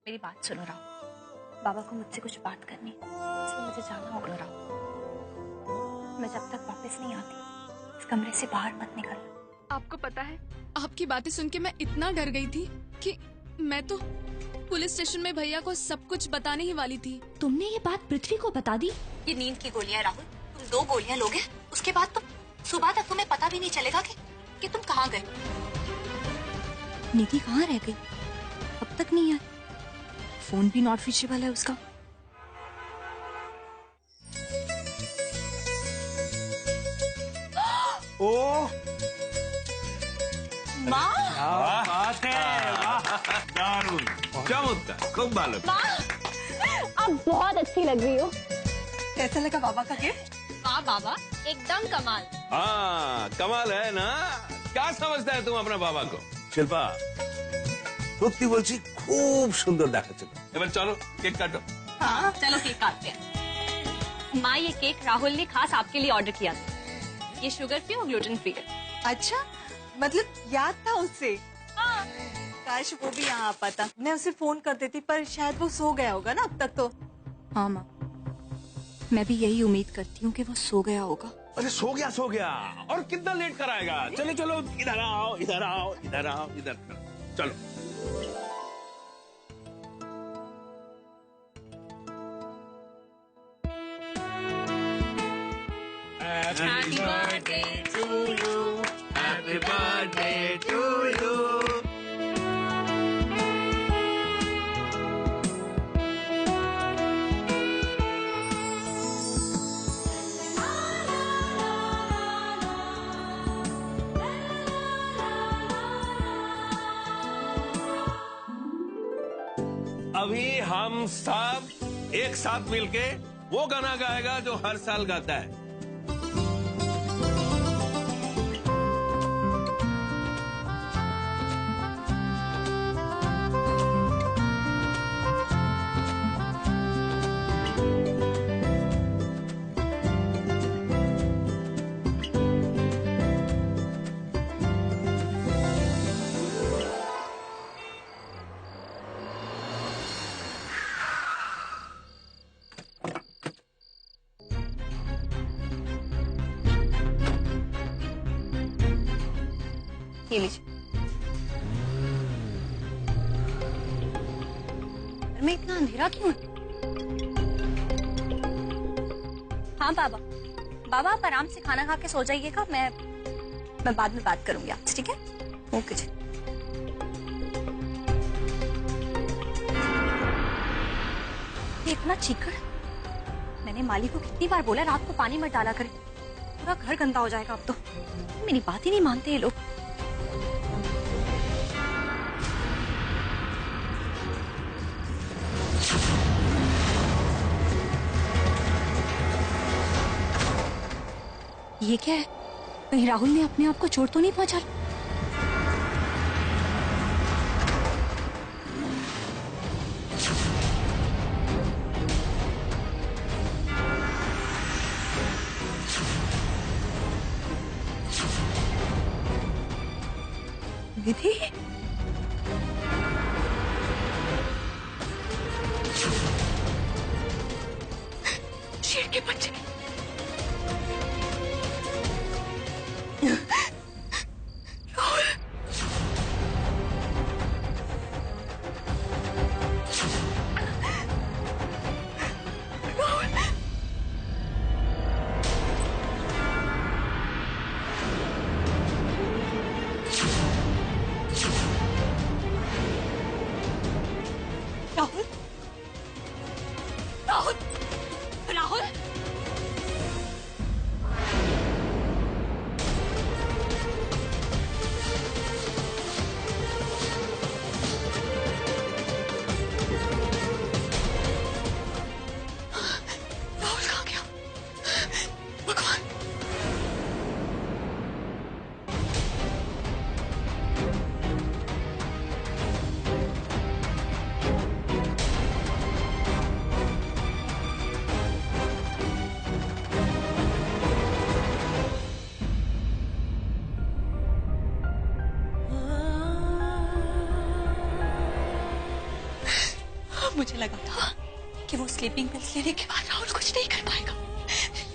मेरी बात सुनो राहुल, बाबा को मुझसे कुछ बात करनी, इसलिए मुझे जाना होगा राहुल। मैं जब तक वापस नहीं आती इस कमरे से बाहर मत निकलना। आपको पता है, आपकी बातें सुन के मैं इतना डर गई थी कि मैं तो पुलिस स्टेशन में भैया को सब कुछ बताने ही वाली थी। तुमने ये बात पृथ्वी को बता दी? ये नींद की गोलियां राहुल, तुम 2 गोलियां लोगे, उसके बाद तुम सुबह तक तुम्हें पता भी नहीं चलेगा कि तुम कहाँ गए। निधि कहाँ रह गई? अब तक नहीं आई, फोन भी नॉट रीचेबल है उसका। ओ माँ, बात है, दारुण, चमत्कार, खूब मालूम। अब बहुत अच्छी लग रही हो। कैसा लगा बाबा का गिफ्ट? वाह बाबा, एकदम कमाल। हाँ, कमाल है ना। क्या समझता है तुम अपने बाबा को? शिल्पा, সত্যি বলছি খুব সুন্দর দেখাচ্ছে। এবার চলো কেক কাটো। हाँ चलो केक काटते हैं। माँ, ये केक राहुल ने खास आपके लिए ऑर्डर किया था। ये शुगर फ्री और ग्लूटेन फ्री है। अच्छा, मतलब याद था उससे। हाँ। काश वो भी यहाँ आ पाता, मैं उसे फोन कर देती, पर शायद वो सो गया होगा ना अब तक तो। हाँ माँ, मैं भी यही उम्मीद करती हूँ कि वो सो गया होगा। अरे सो गया और कितना लेट कराएगा। चलो चलो इधर आओ इधर आओ इधर आओ इधर चलो। Happy birthday to you. Happy birthday to you. अभी हम सब एक साथ मिलके वो गाना गाएगा जो हर साल गाता है। ये लीजिए। घर में इतना अंधेरा क्यों है? हाँ बाबा, बाबा आप आराम से खाना खा के सो जाइएगा, मैं बाद में बात करूंगी आपसे, ठीक है? ओके जी। ये इतना चीकड़, मैंने माली को कितनी बार बोला रात को पानी मत डाला करें, पूरा घर गंदा हो जाएगा अब तो। मेरी बात ही नहीं मानते ये लोग। ये क्या है? कहीं राहुल ने अपने आप को चोट तो नहीं पहुंचा? निधि, शेर के बच्चे। राहुल, राहुल, राहुल, मुझे लगा था कि वो स्लीपिंग पिल्स लेने के बाद राहुल कुछ नहीं कर पाएगा,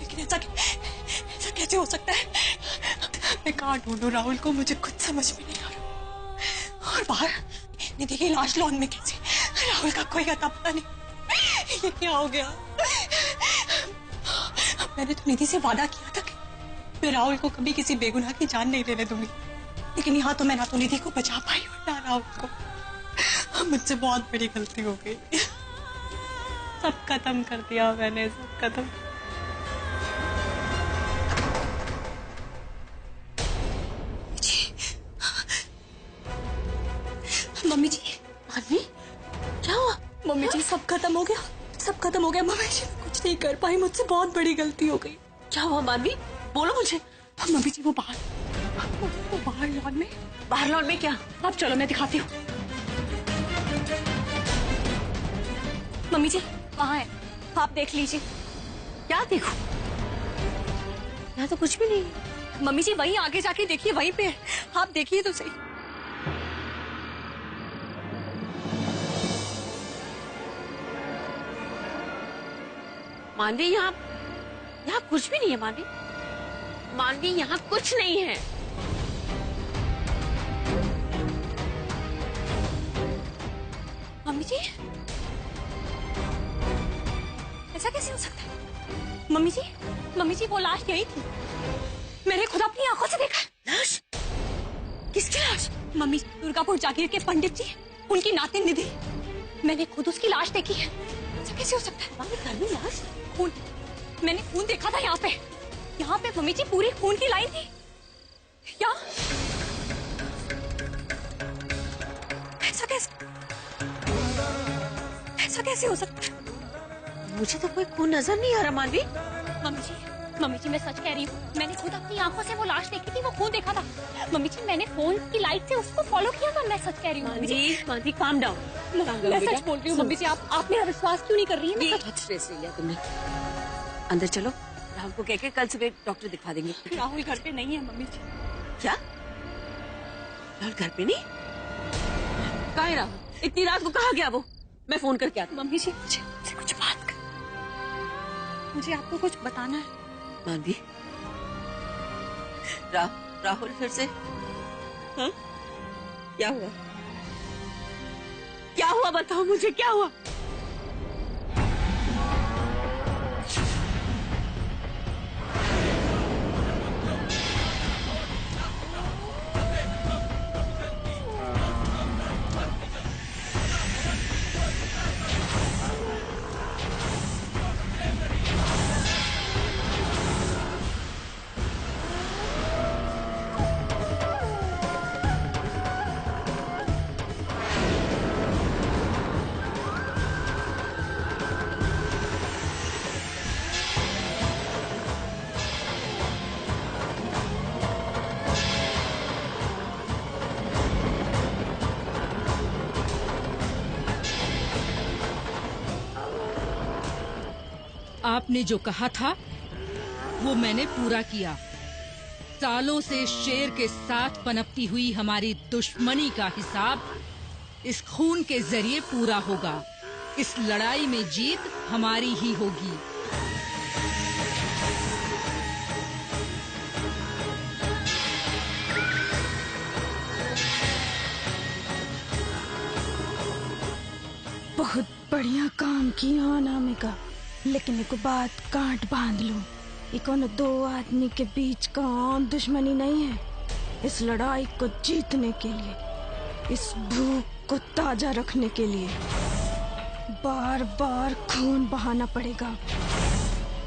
लेकिन ऐसा कैसे हो सकता है? मैं कहाँ ढूंढूं राहुल को, मुझे कुछ समझ में नहीं आ रहा। और बाहर निधि की लाश लॉन में कैसे? राहुल का कोई अता पता नहीं। ये क्या हो गया? मैंने तो निधि से वादा किया था कि मैं राहुल को कभी किसी बेगुनाह की जान नहीं लेने दूंगी, लेकिन यहाँ तो मैं ना तो निधि को बचा पाई और ना राहुल को। मुझसे बहुत बड़ी गलती हो गई। सब खत्म कर दिया मैंने, सब खत्म। मम्मी जी, मानवी क्या हुआ? मम्मी जी सब खत्म हो गया, सब खत्म हो गया। मम्मी जी कुछ नहीं कर पाई, मुझसे बहुत बड़ी गलती हो गई। क्या हुआ मानवी, बोलो मुझे। मम्मी जी वो बाहर लॉन में। बाहर लॉन में क्या? अब चलो मैं दिखाती हूँ। मम्मी जी वहाँ है, आप देख लीजिए। क्या देखो? यहाँ तो कुछ भी नहीं है। मम्मी जी वहीं आगे जाके देखिए, वहीं पे है, आप देखिए तो सही। मानवी यहाँ कुछ भी नहीं है। मानवी यहाँ कुछ नहीं है। मम्मी जी ऐसा कैसे हो सकता है? मम्मी जी वो लाश यही थी, मैंने खुद अपनी आंखों से देखा। लाश? किसकी लाश? मम्मी दुर्गापुर जागीर के पंडित जी, उनकी नातिन निधि, मैंने खुद उसकी लाश देखी है। ऐसा कैसे हो सकता है? मानवी घर में लाश? खून, मैंने खून देखा था यहाँ पे मम्मी जी पूरी खून की लाइन थी। यहाँ ऐसा कैसे हो सकता है? मुझे तो कोई खून नजर नहीं आ रहा मानवी। मम्मी जी मैं सच कह रही हूँ, मैंने खुद अपनी आंखों से वो लाश देखी थी, वो खून देखा था। मम्मी जी मैंने फोन की लाइट से उसको फॉलो किया था, मैं सच कह रही हूँ। मानवी काम डाउन। मैं सच बोल रही हूँ मम्मी जी, आप मेरा विश्वास क्यों नहीं कर रही है? मैं बहुत स्ट्रेस ले लिया तुमने। अंदर चलो, राहुल को कह के कल सुबह डॉक्टर दिखा देंगे। राहुल घर पे नहीं है मम्मी जी। क्या? राहुल घर पे नहीं? कहाँ है राहुल? इतनी रात को कहाँ गया वो? मैं फोन करके आती हूँ। मम्मी जी मुझे कुछ बात कर, मुझे आपको कुछ बताना है। मानवी, राहुल फिर से? हाँ? क्या हुआ? क्या हुआ बताओ मुझे, क्या हुआ? आपने जो कहा था वो मैंने पूरा किया। सालों से शेर के साथ पनपती हुई हमारी दुश्मनी का हिसाब इस खून के जरिए पूरा होगा। इस लड़ाई में जीत हमारी ही होगी। बहुत बढ़िया काम किया अनामिका, लेकिन एक बात काट बांध लो, ये कोनो दो आदमी के बीच का आम दुश्मनी नहीं है। इस लड़ाई को जीतने के लिए, इस भूख को ताजा रखने के लिए बार बार खून बहाना पड़ेगा,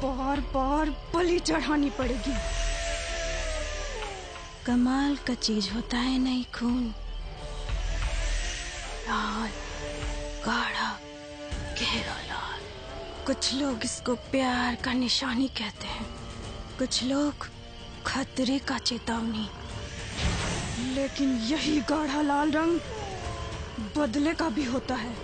बार बार बलि चढ़ानी पड़ेगी। कमाल का चीज होता है नहीं खून, लाल गाढ़ा गहरा लाल। कुछ लोग इसको प्यार का निशानी कहते हैं, कुछ लोग खतरे का चेतावनी, लेकिन यही गाढ़ा लाल रंग बदले का भी होता है।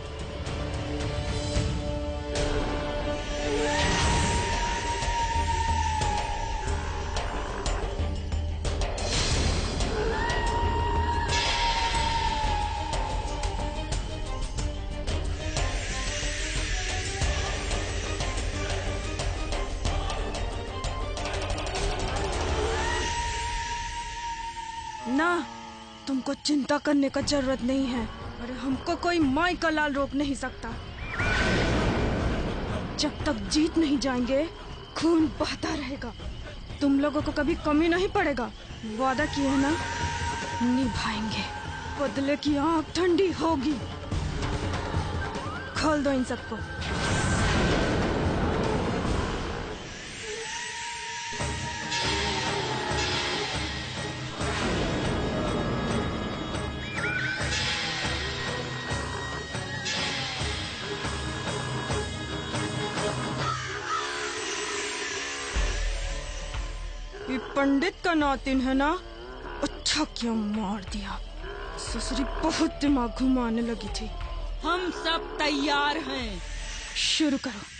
आपको चिंता करने का जरूरत नहीं है। अरे हमको कोई माई का लाल रोक नहीं सकता। जब तक जीत नहीं जाएंगे खून बहता रहेगा। तुम लोगों को कभी कमी नहीं पड़ेगा। वादा किए है ना, निभाएंगे। बदले की आंख ठंडी होगी। खोल दो इन सबको। ये पंडित का नातिन है ना? अच्छा क्यों मार दिया। ससुरी बहुत दिमाग घुमाने लगी थी। हम सब तैयार हैं। शुरू करो।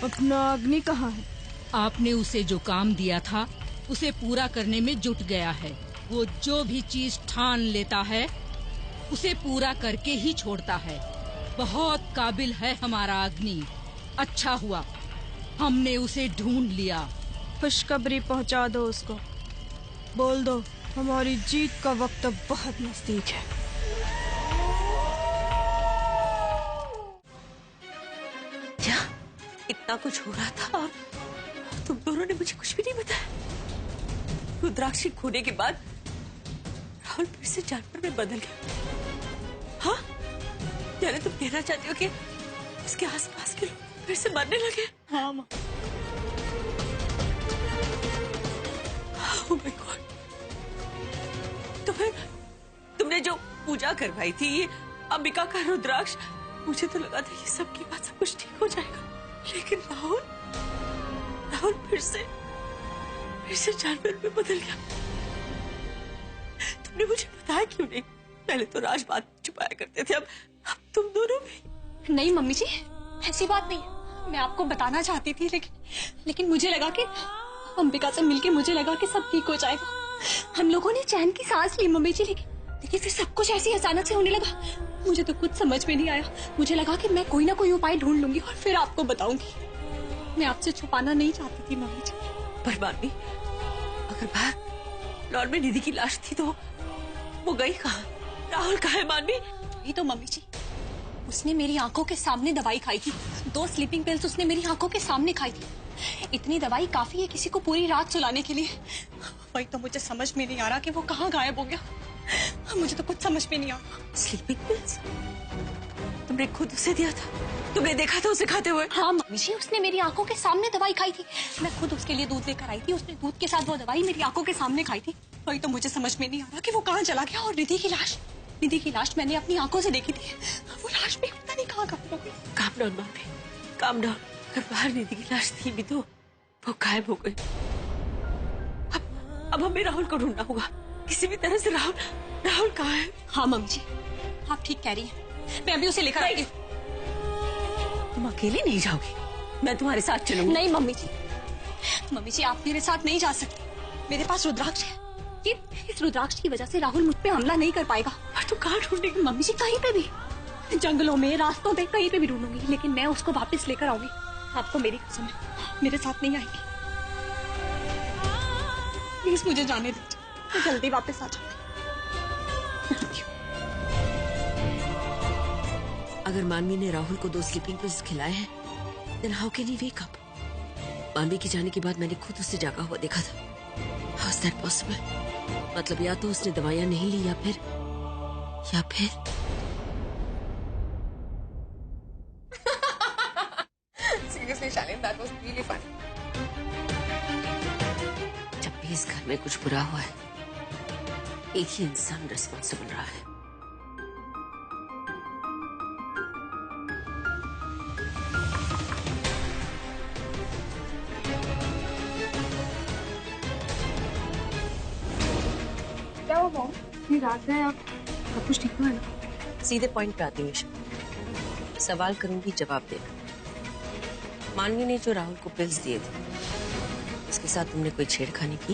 अपना अग्नि कहाँ है? आपने उसे जो काम दिया था उसे पूरा करने में जुट गया है। वो जो भी चीज ठान लेता है उसे पूरा करके ही छोड़ता है। बहुत काबिल है हमारा अग्नि। अच्छा हुआ हमने उसे ढूंढ लिया। खुशखबरी पहुंचा दो उसको। बोल दो हमारी जीत का वक्त अब बहुत नजदीक है। क्या इतना कुछ हो रहा था और तुम दोनों ने मुझे कुछ भी नहीं बताया? रुद्राक्षी खोने के बाद राहुल फिर से जानवर में बदल गया। हाँ, यानी तुम कहना चाहती हो कि उसके आसपास के लोग फिर से मरने लगे? हाँ माँ। Oh my God। तो फिर तुमने जो पूजा करवाई थी, ये अंबिका का रुद्राक्ष, मुझे तो लगा था ये सबके बाद सब कुछ ठीक हो जाएगा, लेकिन राहुल फिर से जानवर में बदल गया। तुमने मुझे बताया क्यों नहीं? पहले तो राज बात छुपाया करते थे, अब तुम दोनों भी। नहीं मम्मी जी, ऐसी बात नहीं। मैं आपको बताना चाहती थी, लेकिन मुझे लगा कि अंबिका से मिलके मुझे लगा कि सब ठीक हो जाएगा। हम लोगों ने चैन की सांस ली मम्मी जी, लेकिन फिर सब कुछ ऐसे अचानक से होने लगा। मुझे तो कुछ समझ में नहीं आया। मुझे लगा कि मैं कोई ना कोई उपाय ढूंढ लूंगी और फिर आपको बताऊंगी। मैं आपसे छुपाना नहीं चाहती थी मम्मी जी। पर मानवी, अगर बाहर लॉन में निधि की लाश थी तो वो गई कहाँ? राहुल कहाँ है मानवी? वही तो मम्मी जी, उसने मेरी आंखों के सामने दवाई खाई थी। 2 स्लीपिंग पिल्स उसने मेरी आंखों के सामने खाई थी। इतनी दवाई काफी है किसी को पूरी रात सुलाने के लिए। वही तो मुझे समझ में नहीं आ रहा कि वो कहाँ गायब हो गया। मुझे तो कुछ समझ में नहीं आ रहा। स्लीपिंग पिल्स तुमने खुद उसे दिया था? तुमने देखा था उसे खाते हुए? हाँ मम्मी जी, उसने मेरी आंखों के सामने दवाई खाई थी। मैं खुद उसके लिए दूध लेकर आई थी। उसने दूध के साथ वो दवाई मेरी आंखों के सामने खाई थी। वही तो मुझे समझ में नहीं आ रहा कि वो कहाँ चला गया। और निधि की लाश मैंने अपनी आंखों से देखी थी। वो लाश भी पता नहीं कहाँ गायब हो गई। काम डाउन मानवी, काम डाउन। अगर बाहर निधि की लाश थी भी तो वो गायब हो गई। अब हमें राहुल को ढूंढना होगा किसी भी तरह से। राहुल कहाँ है? हाँ मम्मी जी, आप ठीक कह रही हैं। मैं अभी उसे लेकर आई हूँ। तुम अकेली नहीं जाओगी, मैं तुम्हारे साथ चलूंगी। नहीं मम्मी जी, आप मेरे साथ नहीं जा सकती। मेरे पास रुद्राक्ष है। इस रुद्राक्ष की वजह से राहुल मुझ पे हमला नहीं कर पाएगा। और तुम कहाँ ढूंढेगी? मम्मी जी, कहीं पे भी, जंगलों में, रास्तों पे, कहीं पे भी ढूंढूंगी, लेकिन मैं उसको वापस लेकर आऊंगी। आपको मेरी कसम है, मेरे साथ नहीं आएगी। प्लीज मुझे जाने दीजिए, मैं जल्दी वापस आ जाऊंगी। अगर मानवी ने राहुल को 2 स्लीपिंग पिल्स खिलाए हैं, then how can he wake up? मानवी के जाने के बाद मैंने खुद उसे जागा हुआ देखा था। How is that possible? मतलब या तो उसने दवाइयां नहीं ली या या फिर Seriously, Shaleen, that was really funny. जब भी इस घर में कुछ बुरा हुआ है, एक ही इंसान रिस्पॉन्सिबल रहा है। क्या हुआ मॉम? इतनी रात है, आप सब कुछ ठीक तो है ना? सीधे पॉइंट पे आती हूँ ईशा। सवाल करूंगी, जवाब देना। मानवी ने जो राहुल को पिल्स दिए थे, उसके साथ तुमने कोई छेड़खानी की?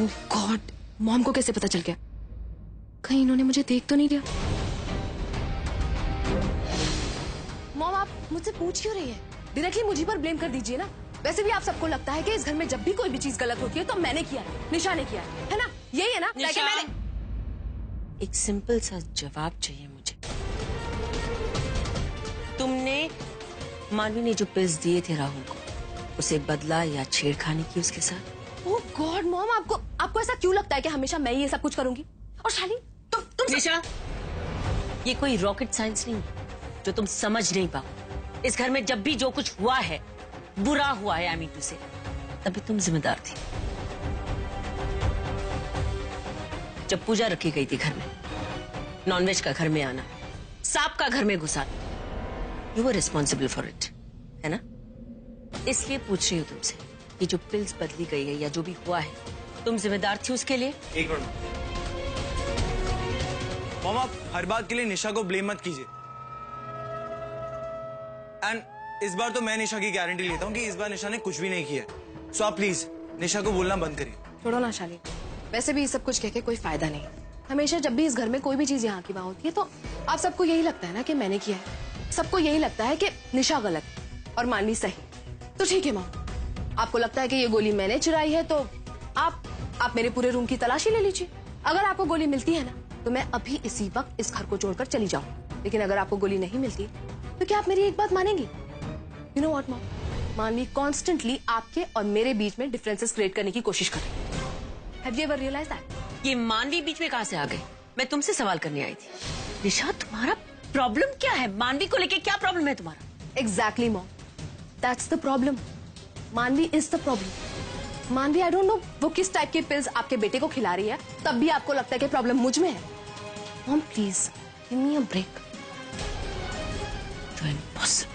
ओह गॉड, मॉम को कैसे पता चल गया? कहीं इन्होंने मुझे देख तो नहीं लिया? मॉम, आप मुझसे पूछ क्यों रही है? डायरेक्टली मुझे पर ब्लेम कर दीजिए ना। वैसे भी आप सबको लगता है कि इस घर में जब भी कोई भी चीज गलत होती है तो मैंने किया है, निशा ने किया है ना? यही है ना? निशा, मैंने एक सिंपल सा जवाब चाहिए मुझे। तुमने मानवी ने जो पिल्स दिए थे राहुल को, उसे बदला या छेड़खानी की उसके साथ? ओह गॉड मॉम, आपको ऐसा क्यों लगता है कि हमेशा मैं ये सब कुछ करूंगी? और शाली, तुम निशा, ये कोई रॉकेट साइंस नहीं जो तुम समझ नहीं पाओ। इस घर में जब भी जो कुछ हुआ है, बुरा हुआ है, आई मीन टू से, तभी तुम जिम्मेदार थी। जब पूजा रखी गई थी घर में, नॉनवेज का घर में आना, सांप का घर में घुसाना, you were responsible for it, है ना? इसलिए पूछ रही हूँ तुमसे कि जो पिल्स बदली गई है या जो भी हुआ है, तुम जिम्मेदार थी उसके लिए? एक मिनट मॉम, आप हर बात के लिए निशा को ब्लेम मत कीजिए। एंड इस बार तो मैं निशा की गारंटी लेता हूँ कि इस बार निशा ने कुछ भी नहीं किया। सो आप प्लीज निशा को बोलना बंद करिए। छोड़ो ना शाली, वैसे भी ये सब कुछ कह के कोई फायदा नहीं। हमेशा जब भी इस घर में कोई भी चीज यहाँ की वहां होती है तो आप सबको यही लगता है ना कि मैंने किया है। सबको यही लगता है कि निशा गलत और मानवी सही। तो ठीक है मॉम, आपको लगता है कि ये गोली मैंने चुराई है तो आप मेरे पूरे रूम की तलाशी ले लीजिए। अगर आपको गोली मिलती है ना तो मैं अभी इसी वक्त इस घर को छोड़कर चली जाऊं। लेकिन अगर आपको गोली नहीं मिलती तो क्या आप मेरी एक बात मानेंगी? यू नो व्हाट मॉम, मानवी कॉन्स्टेंटली आपके और मेरे बीच में डिफरेंसेस क्रिएट करने की कोशिश कर रही है। Have you ever realize that? ये मानवी बीच में कहां से आ गई? मैं तुमसे सवाल करने आई थी। निशा, तुम्हारा प्रॉब्लम क्या है? मानवी को लेके क्या प्रॉब्लम है तुम्हारा? Exactly mom, that's the problem. मानवी इज द प्रॉब्लम। मानवी, आई डोंट नो वो किस टाइप के पिल्स आपके बेटे को खिला रही है, तब भी आपको लगता है कि प्रॉब्लम मुझ में है। Mom please give me a break. You impossible.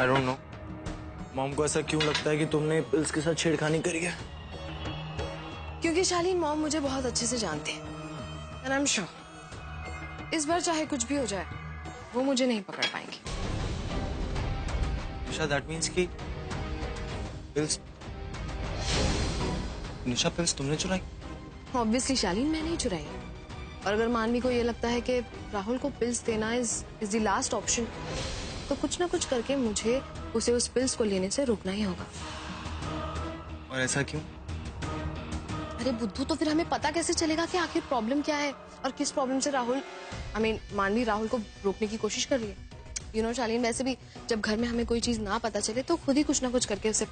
I don't know mom को ऐसा क्यों लगता है कि तुमने पिल्स के साथ छेड़खानी करी है। क्योंकि शालीन मॉम मुझे बहुत अच्छे से जानते हैं एंड आई एम श्योर इस बार चाहे कुछ भी हो जाए वो मुझे नहीं पकड़ पाएंगी। निशा, दैट मीन्स कि पिल्स, निशा पिल्स तुमने चुराई? ऑब्वियसली शालीन मैंने ही चुराई है। और अगर मानवी को ये लगता है कि राहुल को पिल्स देना इज द लास्ट ऑप्शन, तो कुछ ना कुछ करके मुझे उसे उस पिल्स को लेने से रोकना ही होगा। और ऐसा क्यों? अरे बुद्धू, तो फिर हमें पता कैसे चलेगा कि आखिर प्रॉब्लम क्या है और किस प्रॉब्लम से राहुल मानवी राहुल को रोकने की कोशिश कर रही है। यू नो शालीन, वैसे भी जब घर में हमें कोई चीज ना पता चले तो खुद ही कुछ ना कुछ करके उसे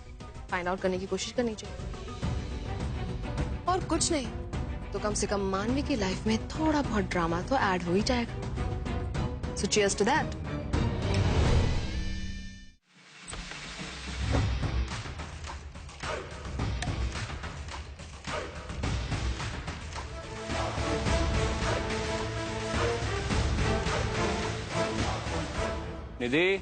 फाइंड आउट करने की कोशिश करनी चाहिए। और कुछ नहीं तो कम से कम मानवी की लाइफ में थोड़ा बहुत ड्रामा तो ऐड हो ही जाएगा। So cheers to that. Nidhi,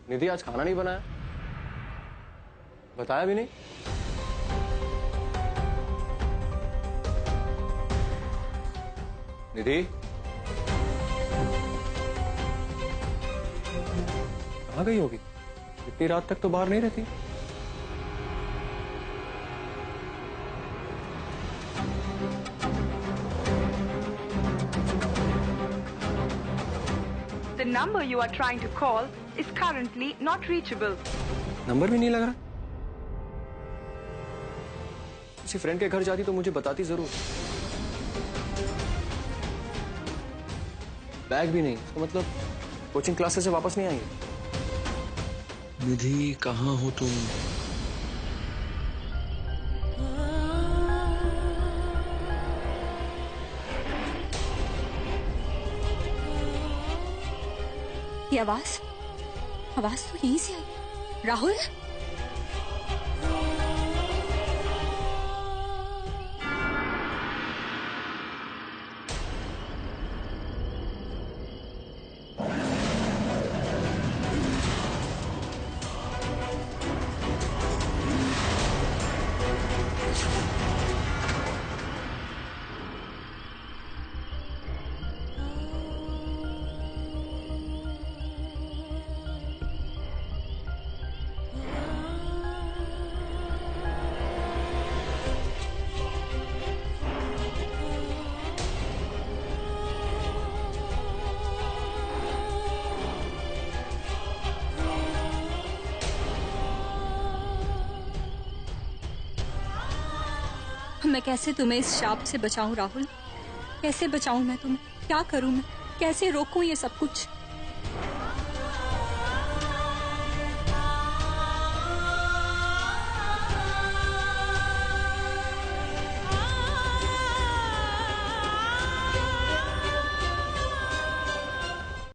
Nidhi, आज खाना नहीं बनाया? बताया भी नहीं? निधि, कहाँ गई होगी? इतनी रात तक तो बाहर नहीं रहती। The number you are trying to call is currently not reachable. Number भी नहीं लग रहा। किसी फ्रेंड के घर जाती तो मुझे बताती जरूर। बैग भी नहीं, तो मतलब कोचिंग क्लासेस से वापस नहीं आएंगे। निधि कहाँ हो तुम? ये आवाज तो यहीं से आई। राहुल, मैं कैसे तुम्हें इस शाप से बचाऊं राहुल? कैसे बचाऊं मैं तुम्हें? क्या करूं मैं? कैसे रोकूं ये सब कुछ?